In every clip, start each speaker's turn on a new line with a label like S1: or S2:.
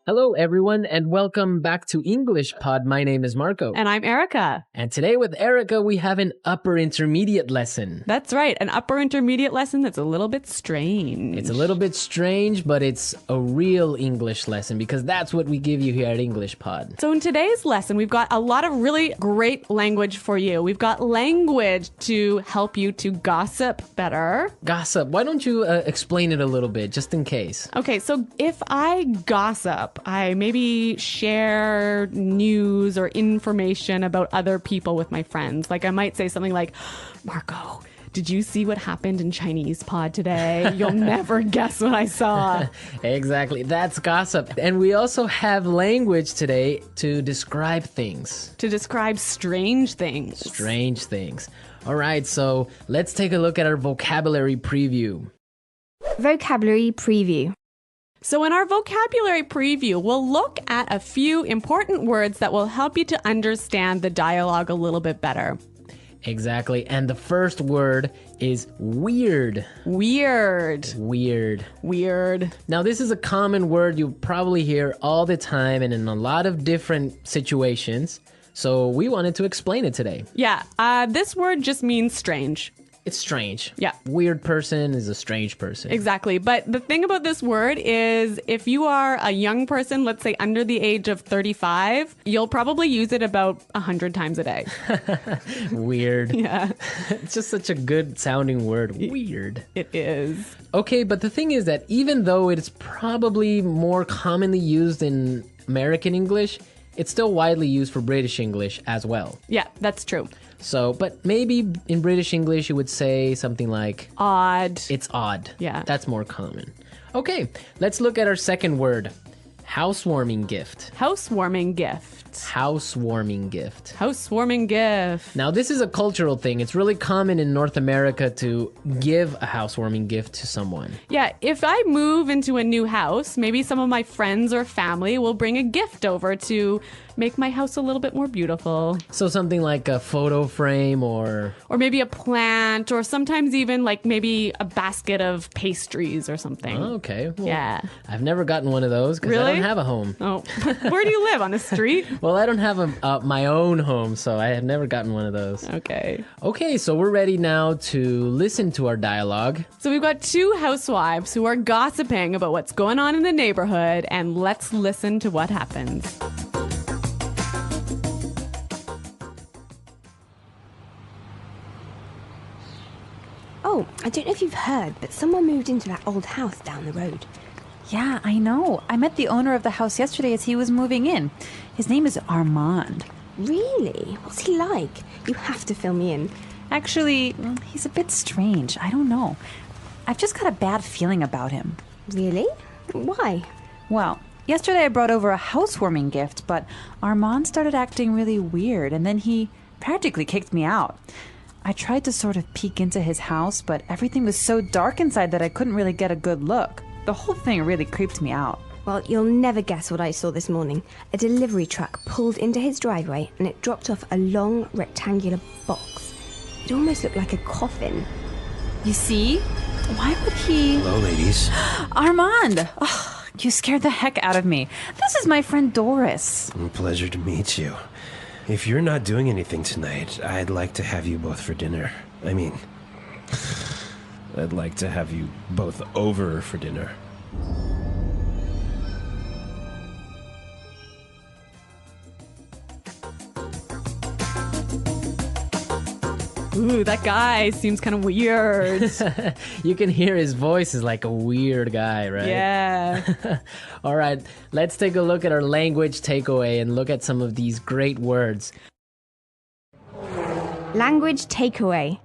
S1: Hello, everyone, and welcome back to English Pod. My name is Marco.
S2: And I'm Erica.
S1: And today with Erica, we have an upper intermediate lesson.
S2: That's right, an upper intermediate lesson that's a little bit strange.
S1: It's a little bit strange, but it's a real English lesson because that's what we give you here at English Pod.
S2: So in today's lesson, we've got a lot of really great language for you. We've got language to help you to gossip better.
S1: Gossip. Why don't you explain it a little bit, just in case?
S2: Okay, so if I gossip, I maybe share news or information about other people with my friends. Like I might say something like, Marco, did you see what happened in Chinese pod today? You'll never guess what I saw.
S1: Exactly. That's gossip. And we also have language today to describe things.
S2: To describe strange things.
S1: Strange things. All right, so let's take a look at our vocabulary preview.
S3: Vocabulary preview.
S2: So in our vocabulary preview, we'll look at a few important words that will help you to understand the dialogue a little bit better.
S1: Exactly. And the first word is weird.
S2: Weird.
S1: Weird.
S2: Weird.
S1: Now, this is a common word you probably hear all the time and in a lot of different situations. So we wanted to explain it today.
S2: Yeah, this word just means strange.
S1: It's strange.
S2: Yeah.
S1: Weird person is a strange person.
S2: Exactly. But the thing about this word is if you are a young person, let's say under the age of 35, you'll probably use it about 100 times a day.
S1: Weird.
S2: Yeah.
S1: It's just such a good sounding word. Weird.
S2: It is.
S1: Okay, but the thing is that even though it's probably more commonly used in American English, it's still widely used for British English as well.
S2: Yeah, that's true.
S1: So, but maybe in British English you would say something like
S2: Odd.
S1: it's odd.
S2: Yeah.
S1: That's more common. Okay, let's look at our second word. Housewarming gift.
S2: Housewarming gift.
S1: Housewarming gift.
S2: Housewarming gift.
S1: Now, this is a cultural thing. It's really common in North America to give a housewarming gift to someone.
S2: Yeah, if I move into a new house, maybe some of my friends or family will bring a gift over to make my house a little bit more beautiful.
S1: So something like a photo frame or
S2: maybe a plant, or sometimes even like maybe a basket of pastries or something.
S1: Oh, okay. Well,
S2: Yeah.
S1: I've never gotten one of those because I
S2: Really?
S1: don't have a home.
S2: Oh, where do you live? On the street?
S1: Well, I don't have my own home, so I have never gotten one of those.
S2: Okay.
S1: Okay, so we're ready now to listen to our dialogue.
S2: So we've got two housewives who are gossiping about what's going on in the neighborhood, and let's listen to what happens.
S3: Oh, I don't know if you've heard, but someone moved into that old house down the road.
S4: Yeah, I know. I met the owner of the house yesterday as he was moving in. His name is Armand.
S3: Really? What's he like? You have to fill me in.
S4: Actually, he's a bit strange. I don't know. I've just got a bad feeling about him.
S3: Really? Why?
S4: Well, yesterday I brought over a housewarming gift, but Armand started acting really weird, and then he practically kicked me out. I tried to sort of peek into his house, but everything was so dark inside that I couldn't really get a good look. The whole thing really creeped me out.
S3: Well, you'll never guess what I saw this morning. A delivery truck pulled into his driveway and it dropped off a long rectangular box. It almost looked like a coffin.
S4: You see? Why would he...
S5: Hello, ladies.
S4: Armand! Oh, you scared the heck out of me. This is my friend Doris.
S5: Pleasure to meet you. If you're not doing anything tonight, I'd like to have you both for dinner. I mean, I'd like to have you both over for dinner.
S2: Ooh, that guy seems kind of weird.
S1: You can hear his voice is like a weird guy, right?
S2: Yeah.
S1: All right, let's take a look at our language takeaway and look at some of these great words.
S3: Language takeaway.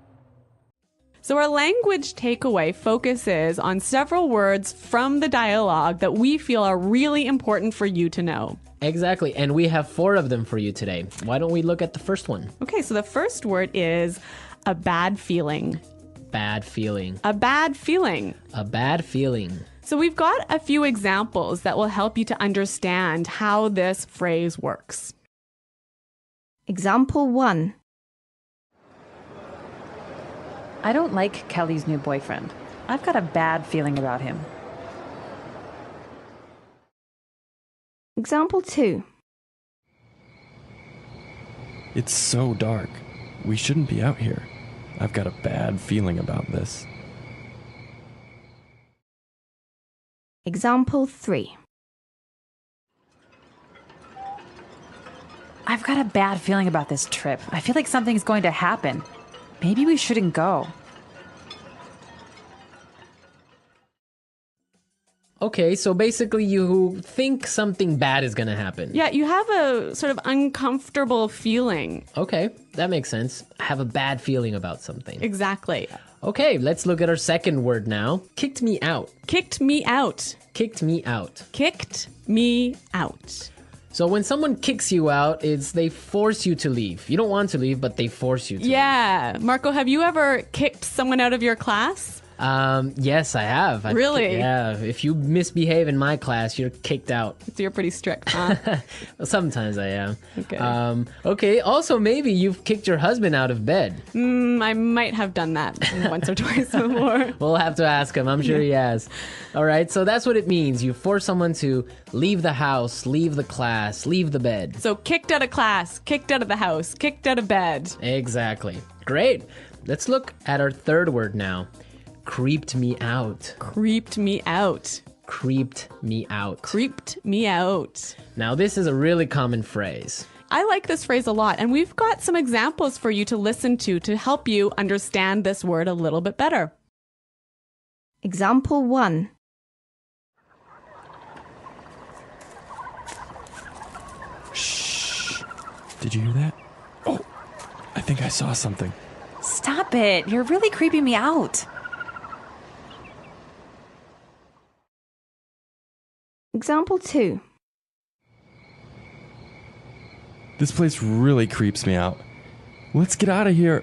S2: So our language takeaway focuses on several words from the dialogue that we feel are really important for you to know.
S1: Exactly, and we have 4 of them for you today. Why don't we look at the first one?
S2: Okay, so the first word is a bad feeling.
S1: Bad feeling.
S2: A bad feeling.
S1: A bad feeling.
S2: So we've got a few examples that will help you to understand how this phrase works.
S3: Example 1.
S4: I don't like Kelly's new boyfriend. I've got a bad feeling about him.
S3: Example 2.
S6: It's so dark. We shouldn't be out here. I've got a bad feeling about this.
S3: Example 3.
S4: I've got a bad feeling about this trip. I feel like something's going to happen. Maybe we shouldn't go.
S1: Okay, so basically you think something bad is going to happen.
S2: Yeah, you have a sort of uncomfortable feeling.
S1: Okay, that makes sense. I have a bad feeling about something.
S2: Exactly.
S1: Okay, let's look at our second word now. Kicked me out.
S2: Kicked me out.
S1: Kicked me out.
S2: Kicked me out.
S1: So when someone kicks you out, it's they force you to leave. You don't want to leave, but they force you to.
S2: Yeah. Marco, have you ever kicked someone out of your class?
S1: Yes, I have.
S2: Really?
S1: Yeah. If you misbehave in my class, you're kicked out.
S2: So you're pretty strict, huh?
S1: Sometimes I am.
S2: Okay.
S1: Okay. Also, maybe you've kicked your husband out of bed.
S2: I might have done that once or twice before.
S1: We'll have to ask him. I'm sure he has. All right. So that's what it means. You force someone to leave the house, leave the class, leave the bed.
S2: So kicked out of class, kicked out of the house, kicked out of bed.
S1: Exactly. Great. Let's look at our third word now. Creeped me out.
S2: Creeped me out.
S1: Creeped me out.
S2: Creeped me out.
S1: Now, this is a really common phrase.
S2: I like this phrase a lot, and we've got some examples for you to listen to help you understand this word a little bit better.
S3: Example 1.
S6: Shh. Did you hear that? Oh, I think I saw something.
S4: Stop it. You're really creeping me out.
S3: Example 2.
S6: This place really creeps me out. Let's get out of here.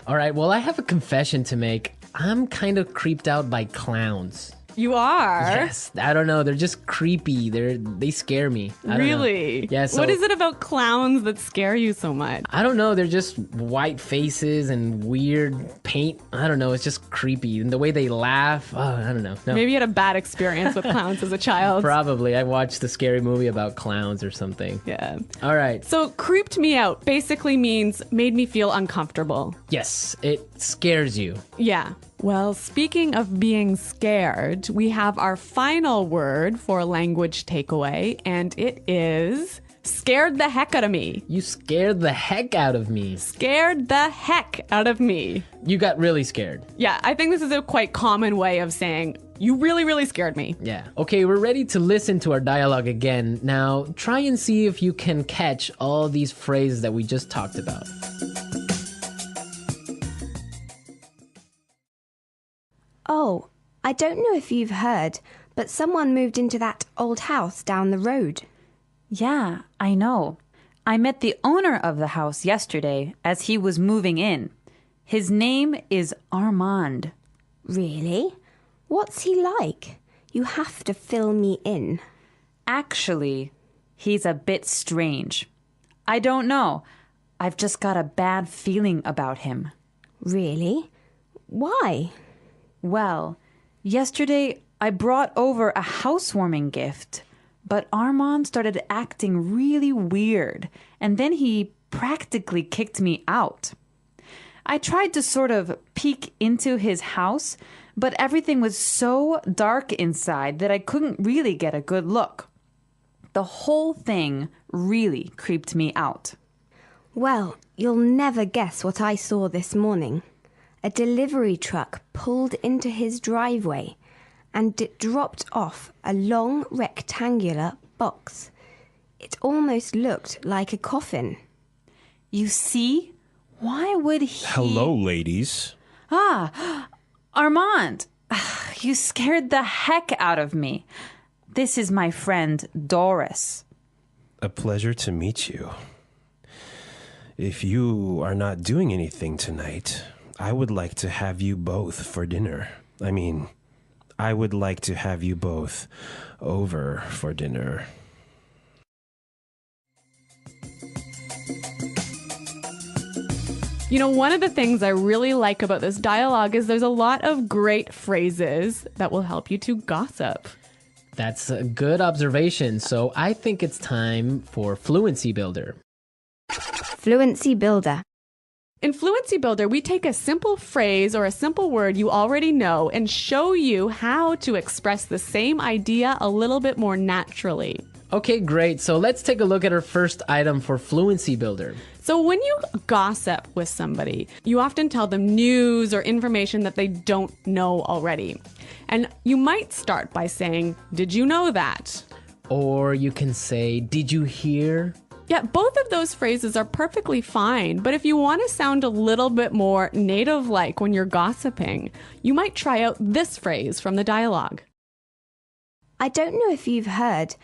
S1: All right, well, I have a confession to make. I'm kind of creeped out by clowns.
S2: You are?
S1: Yes, I don't know. They're just creepy. They scare me. I don't know.
S2: Really?
S1: Yeah. So,
S2: what is it about clowns that scare you so much?
S1: I don't know. They're just white faces and weird paint. I don't know. It's just creepy. And the way they laugh. Oh, I don't know. No.
S2: Maybe you had a bad experience with clowns as a child.
S1: Probably. I watched a scary movie about clowns or something.
S2: Yeah.
S1: All right.
S2: So creeped me out basically means made me feel uncomfortable.
S1: Yes, it scares you.
S2: Yeah. Well, speaking of being scared, we have our final word for language takeaway, and it is scared the heck out of me.
S1: You scared the heck out of me.
S2: Scared the heck out of me.
S1: You got really scared.
S2: Yeah, I think this is a quite common way of saying, you really, really scared me.
S1: Yeah. Okay, we're ready to listen to our dialogue again. Now, try and see if you can catch all these phrases that we just talked about.
S3: Oh, I don't know if you've heard, but someone moved into that old house down the road.
S4: Yeah, I know. I met the owner of the house yesterday as he was moving in. His name is Armand.
S3: Really? What's he like? You have to fill me in.
S4: Actually, he's a bit strange. I don't know. I've just got a bad feeling about him.
S3: Really? Why?
S4: Well, yesterday I brought over a housewarming gift, but Armand started acting really weird, and then he practically kicked me out. I tried to sort of peek into his house, but everything was so dark inside that I couldn't really get a good look. The whole thing really creeped me out.
S3: Well, you'll never guess what I saw this morning. A delivery truck pulled into his driveway and it dropped off a long rectangular box. It almost looked like a coffin.
S4: You see? Why would he...
S5: Hello, ladies.
S4: Armand, you scared the heck out of me. This is my friend Doris.
S5: A pleasure to meet you. If you are not doing anything tonight, I would like to have you both for dinner. I would like to have you both over for dinner.
S2: You know, one of the things I really like about this dialogue is there's a lot of great phrases that will help you to gossip.
S1: That's a good observation. So I think it's time for Fluency Builder.
S3: Fluency Builder.
S2: In Fluency Builder, we take a simple phrase or a simple word you already know and show you how to express the same idea a little bit more naturally.
S1: Okay, great. So let's take a look at our first item for Fluency Builder.
S2: So when you gossip with somebody, you often tell them news or information that they don't know already. And you might start by saying, "Did you know that?"
S1: Or you can say, "Did you hear?"
S2: Yeah, both of those phrases are perfectly fine, but if you want to sound a little bit more native-like when you're gossiping, you might try out this phrase from the dialogue.
S3: I don't know if you've heard.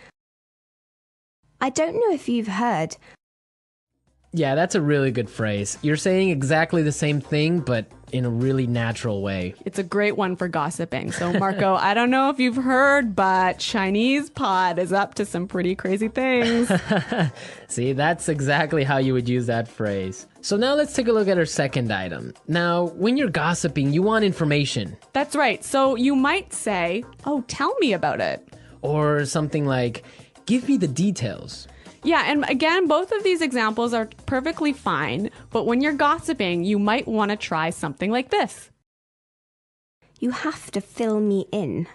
S1: Yeah, that's a really good phrase. You're saying exactly the same thing, but in a really natural way.
S2: It's a great one for gossiping. So, Marco, I don't know if you've heard, but Chinese pod is up to some pretty crazy things.
S1: See, that's exactly how you would use that phrase. So now let's take a look at our second item. Now, when you're gossiping, you want information.
S2: That's right. So you might say, "Oh, tell me about it."
S1: Or something like, "Give me the details."
S2: Yeah, and again, both of these examples are perfectly fine, but when you're gossiping, you might want to try something like this.
S3: You have to fill me in.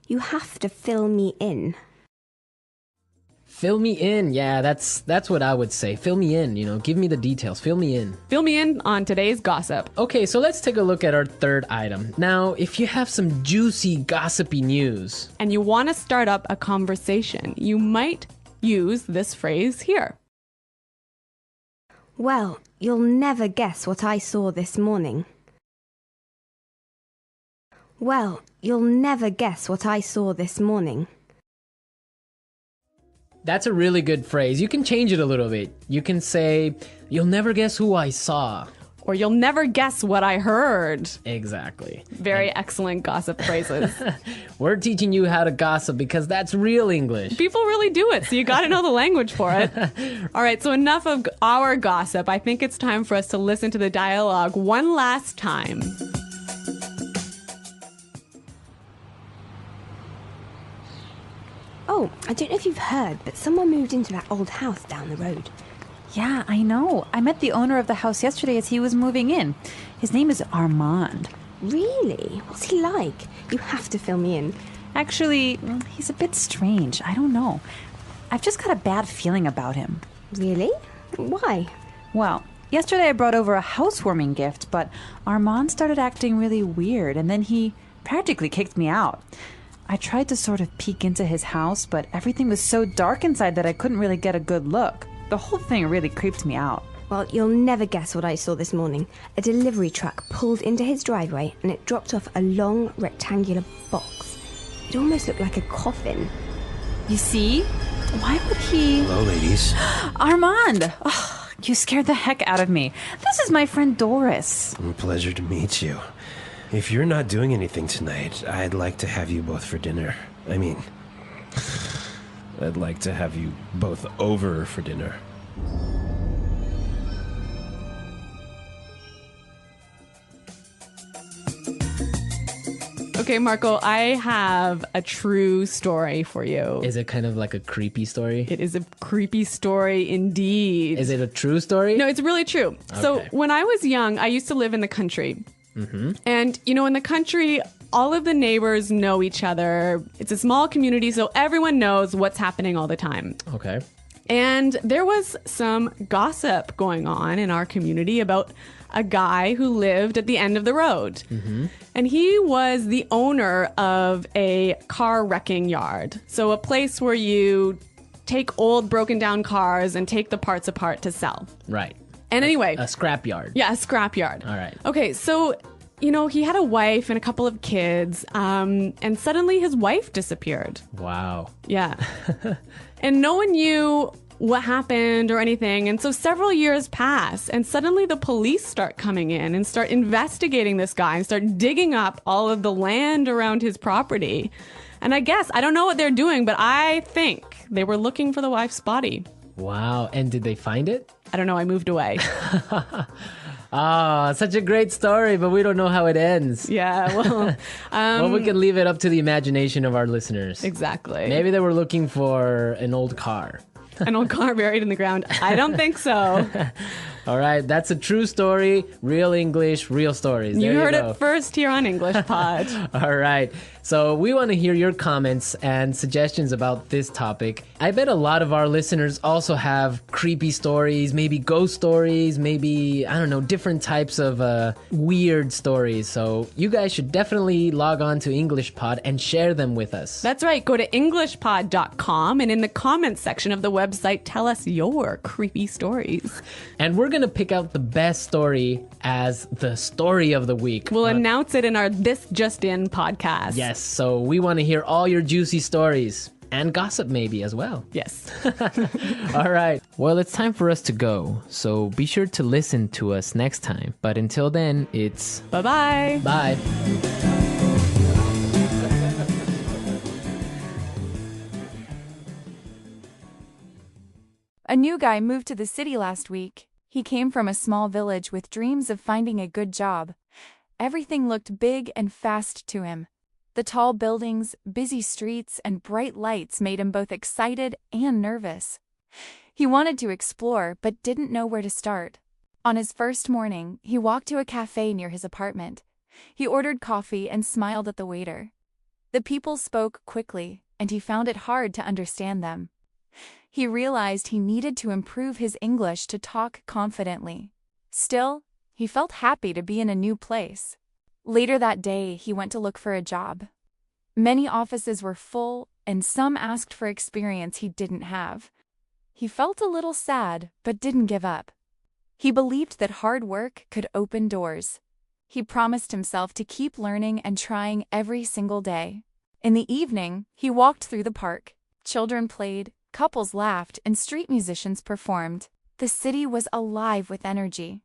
S3: You have to fill me in.
S1: Fill me in. Yeah, that's what I would say. Fill me in, give me the details. Fill me in.
S2: Fill me in on today's gossip.
S1: Okay, so let's take a look at our third item. Now, if you have some juicy, gossipy news,
S2: And you want to start up a conversation, you might use this phrase here.
S3: Well, you'll never guess what I saw this morning. Well, you'll never guess what I saw this morning.
S1: that's a really good phrase. You can change it a little bit. You can say, "You'll never guess who I saw."
S2: Or "You'll never guess what I heard."
S1: Exactly.
S2: Very excellent gossip phrases.
S1: We're teaching you how to gossip because that's real English.
S2: People really do it, so you got to know the language for it. All right, so enough of our gossip. I think it's time for us to listen to the dialogue one last time.
S3: Oh, I don't know if you've heard, but someone moved into that old house down the road.
S4: Yeah, I know. I met the owner of the house yesterday as he was moving in. His name is Armand.
S3: Really? What's he like? You have to fill me in.
S4: Actually, he's a bit strange. I don't know. I've just got a bad feeling about him.
S3: Really? Why?
S4: Well, yesterday I brought over a housewarming gift, but Armand started acting really weird, and then he practically kicked me out. I tried to sort of peek into his house, but everything was so dark inside that I couldn't really get a good look. The whole thing really creeped me out.
S3: Well, you'll never guess what I saw this morning. A delivery truck pulled into his driveway and it dropped off a long rectangular box. It almost looked like a coffin.
S4: You see? Why would he...
S5: Hello, ladies.
S4: Armand! Oh, you scared the heck out of me. This is my friend Doris.
S5: Pleasure to meet you. If you're not doing anything tonight, I'd like to have you both for dinner. I mean, I'd like to have you both over for dinner.
S2: Okay, Marco, I have a true story for you.
S1: Is it kind of like a creepy story?
S2: It is a creepy story indeed.
S1: Is it a true story?
S2: No, it's really true. So
S1: Okay.
S2: when I was young, I used to live in the country. And, in the country, all of the neighbors know each other. It's a small community, so everyone knows what's happening all the time.
S1: Okay.
S2: And there was some gossip going on in our community about a guy who lived at the end of the road. And he was the owner of a car wrecking yard. So a place where you take old broken down cars and take the parts apart to sell.
S1: Right.
S2: And anyway,
S1: A scrapyard.
S2: yeah, a scrapyard.
S1: All right.
S2: Okay, so, he had a wife and a couple of kids, and suddenly his wife disappeared.
S1: Wow.
S2: Yeah. And no one knew what happened or anything. And so several years pass, and suddenly the police start coming in and start investigating this guy and start digging up all of the land around his property. And I don't know what they're doing, but I think they were looking for the wife's body.
S1: Wow. And did they find it?
S2: I don't know, I moved away.
S1: Ah, such a great story, but we don't know how it ends.
S2: Yeah, well,
S1: Well, we can leave it up to the imagination of our listeners.
S2: exactly.
S1: Maybe they were looking for an old car.
S2: An old car buried in the ground. I don't think so.
S1: All right, that's a true story. Real English, real stories.
S2: You
S1: There
S2: heard
S1: go.
S2: it first here on English Pod.
S1: All right. So we want to hear your comments and suggestions about this topic. I bet a lot of our listeners also have creepy stories, maybe ghost stories, maybe, I don't know, different types of weird stories. So you guys should definitely log on to English Pod and share them with us.
S2: That's right. Go to englishpod.com and in the comments section of the website, tell us your creepy stories.
S1: And we're going to pick out the best story as the story of the week.
S2: We'll announce it in our This Just In podcast.
S1: Yes, so we want to hear all your juicy stories and gossip maybe as well.
S2: Yes.
S1: All right. Well, it's time for us to go. So be sure to listen to us next time. But until then, it's
S2: Bye-bye.
S1: bye.
S7: A new guy moved to the city last week. He came from a small village with dreams of finding a good job. Everything looked big and fast to him. The tall buildings, busy streets, and bright lights made him both excited and nervous. He wanted to explore, but didn't know where to start. On his first morning, he walked to a cafe near his apartment. He ordered coffee and smiled at the waiter. The people spoke quickly, and he found it hard to understand them. He realized he needed to improve his English to talk confidently. Still, he felt happy to be in a new place. Later that day, he went to look for a job. Many offices were full, and some asked for experience he didn't have. He felt a little sad, but didn't give up. He believed that hard work could open doors. He promised himself to keep learning and trying every single day. In the evening, he walked through the park. Children played, couples laughed, and street musicians performed. The city was alive with energy.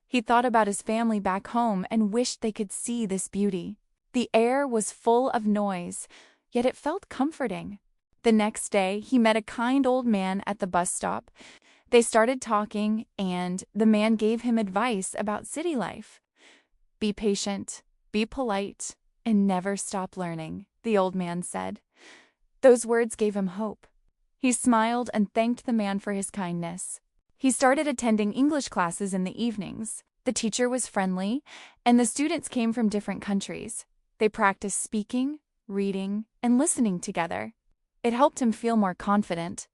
S7: He thought about his family back home and wished they could see this beauty. The air was full of noise, yet it felt comforting. The next day, he met a kind old man at the bus stop. They started talking, and the man gave him advice about city life. Be patient, be polite, and never stop learning, the old man said. Those words gave him hope. He smiled and thanked the man for his kindness. He started attending English classes in the evenings. The teacher was friendly, and the students came from different countries. They practiced speaking, reading, and listening together. It helped him feel more confident.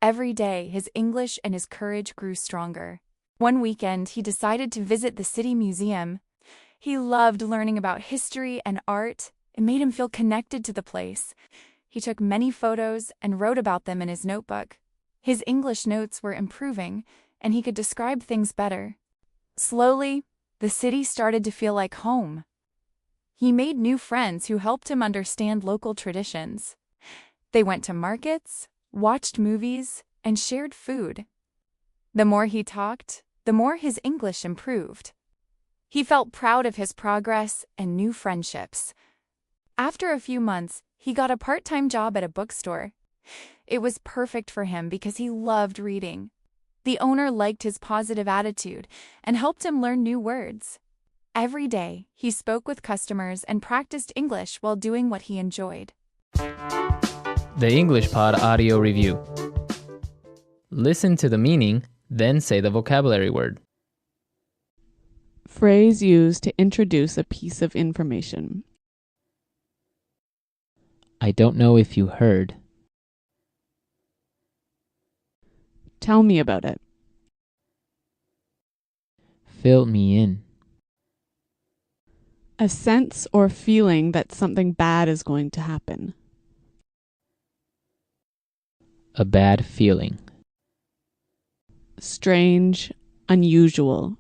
S7: Every day, his English and his courage grew stronger. One weekend, he decided to visit the city museum. He loved learning about history and art. It made him feel connected to the place. He took many photos and wrote about them in his notebook. His English notes were improving, and he could describe things better. Slowly, the city started to feel like home. He made new friends who helped him understand local traditions. They went to markets, watched movies, and shared food. The more he talked, the more his English improved. He felt proud of his progress and new friendships. After a few months, he got a part-time job at a bookstore. It was perfect for him because he loved reading. The owner liked his positive attitude and helped him learn new words. Every day, he spoke with customers and practiced English while doing what he enjoyed.
S1: The English Pod Audio Review. Listen to the meaning, then say the vocabulary word.
S2: Phrase used to introduce a piece of information.
S1: I don't know if you heard.
S2: Tell me about it.
S1: Fill me in.
S2: A sense or feeling that something bad is going to happen.
S1: A bad feeling.
S2: Strange, unusual.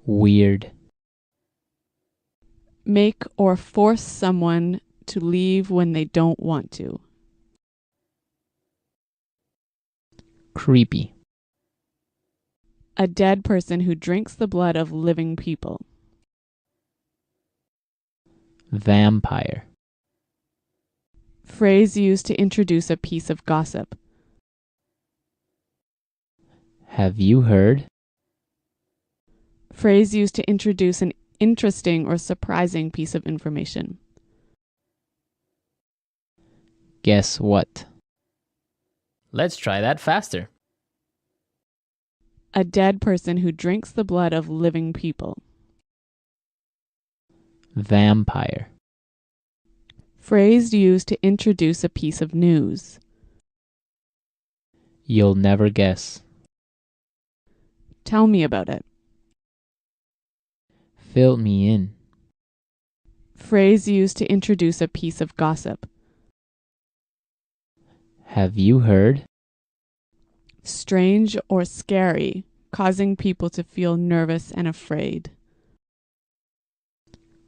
S1: Weird.
S2: Make or force someone to leave when they don't want to.
S1: Creepy.
S2: A dead person who drinks the blood of living people.
S1: Vampire.
S2: Phrase used to introduce a piece of gossip.
S1: Have you heard?
S2: Phrase used to introduce an interesting or surprising piece of information.
S8: Guess what?
S1: Let's try that faster.
S2: A dead person who drinks the blood of living people.
S8: Vampire.
S2: Phrase used to introduce a piece of news.
S8: You'll never guess.
S2: Tell me about it.
S8: Fill me in.
S2: Phrase used to introduce a piece of gossip.
S8: Have you heard?
S2: Strange or scary, causing people to feel nervous and afraid.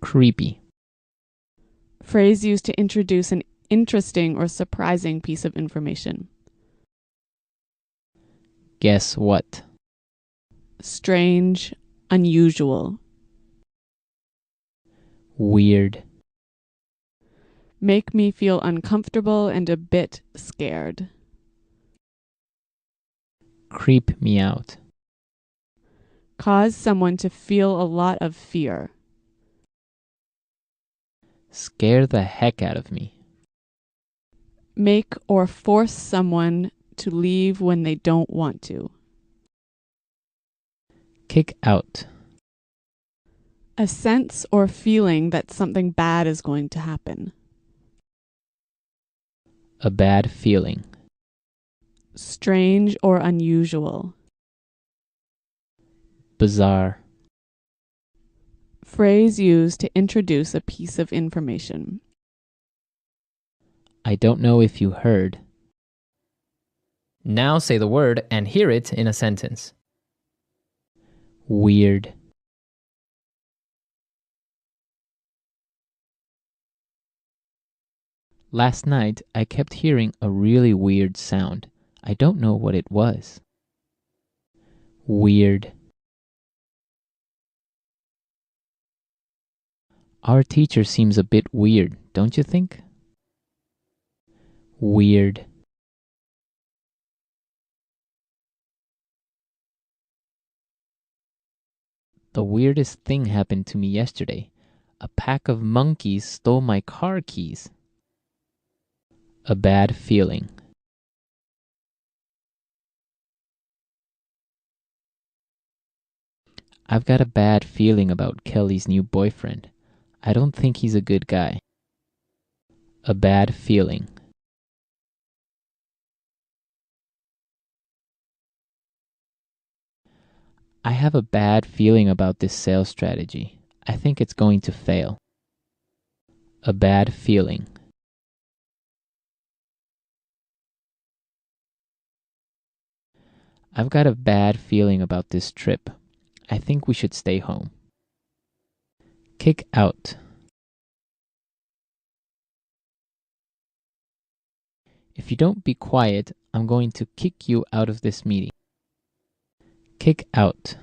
S8: Creepy.
S2: Phrase used to introduce an interesting or surprising piece of information.
S8: Guess what?
S2: Strange, unusual.
S8: Weird.
S2: Make me feel uncomfortable and a bit scared.
S8: Creep me out.
S2: Cause someone to feel a lot of fear.
S8: Scare the heck out of me.
S2: Make or force someone to leave when they don't want to.
S8: Kick out.
S2: A sense or feeling that something bad is going to happen.
S8: A bad feeling.
S2: Strange or unusual.
S8: Bizarre.
S2: Phrase used to introduce a piece of information.
S8: I don't know if you heard.
S1: Now say the word and hear it in a sentence.
S8: Weird. Last night, I kept hearing a really weird sound. I don't know what it was. Weird. Our teacher seems a bit weird, don't you think? Weird. The weirdest thing happened to me yesterday. A pack of monkeys stole my car keys. A bad feeling. I've got a bad feeling about Kelly's new boyfriend. I don't think he's a good guy. A bad feeling. I have a bad feeling about this sales strategy. I think it's going to fail. A bad feeling. I've got a bad feeling about this trip. I think we should stay home. Kick out. If you don't be quiet, I'm going to kick you out of this meeting. Kick out.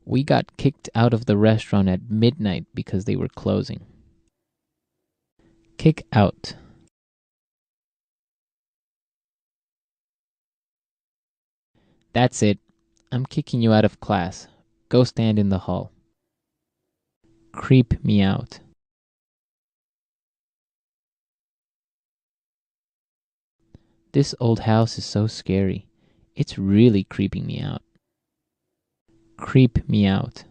S8: We got kicked out of the restaurant at midnight because they were closing. Kick out. That's it. I'm kicking you out of class. Go stand in the hall. Creep me out. This old house is so scary. It's really creeping me out. Creep me out.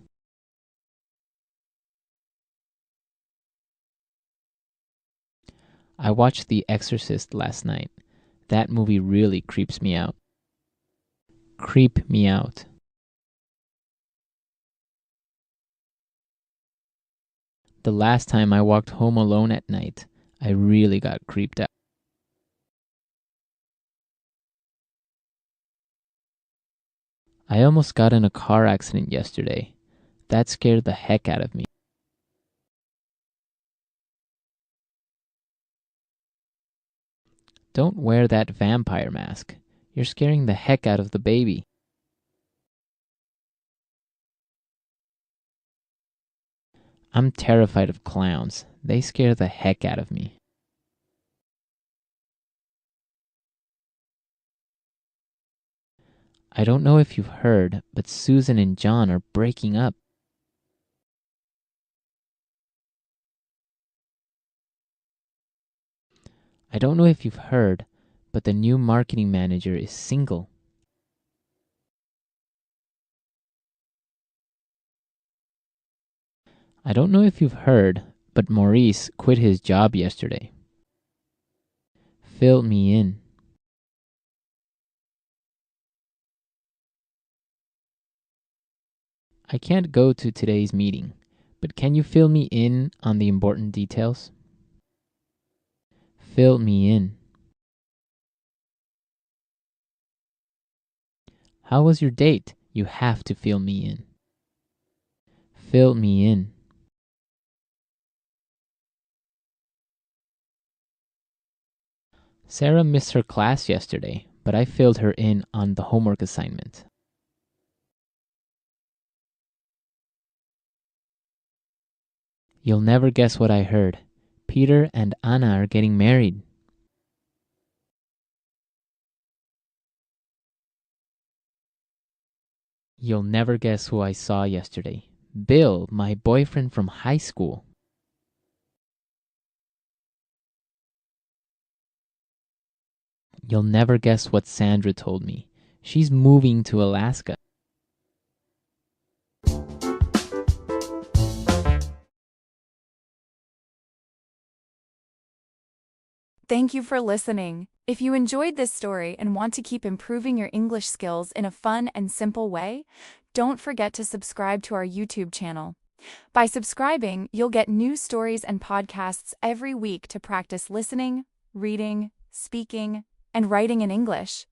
S8: I watched The Exorcist last night. That movie really creeps me out. Creep me out. The last time I walked home alone at night, I really got creeped out. I almost got in a car accident yesterday. That scared the heck out of me. Don't wear that vampire mask. You're scaring the heck out of the baby. I'm terrified of clowns. They scare the heck out of me. I don't know if you've heard, but Susan and John are breaking up. I don't know if you've heard, but the new marketing manager is single. I don't know if you've heard, but Maurice quit his job yesterday. Fill me in. I can't go to today's meeting, but can you fill me in on the important details? Fill me in. How was your date? You have to fill me in. Fill me in. Sarah missed her class yesterday, but I filled her in on the homework assignment. You'll never guess what I heard. Peter and Anna are getting married. You'll never guess who I saw yesterday. Bill, my boyfriend from high school. You'll never guess what Sandra told me. She's moving to Alaska.
S7: Thank you for listening. If you enjoyed this story and want to keep improving your English skills in a fun and simple way, don't forget to subscribe to our YouTube channel. By subscribing, you'll get new stories and podcasts every week to practice listening, reading, speaking, and writing in English.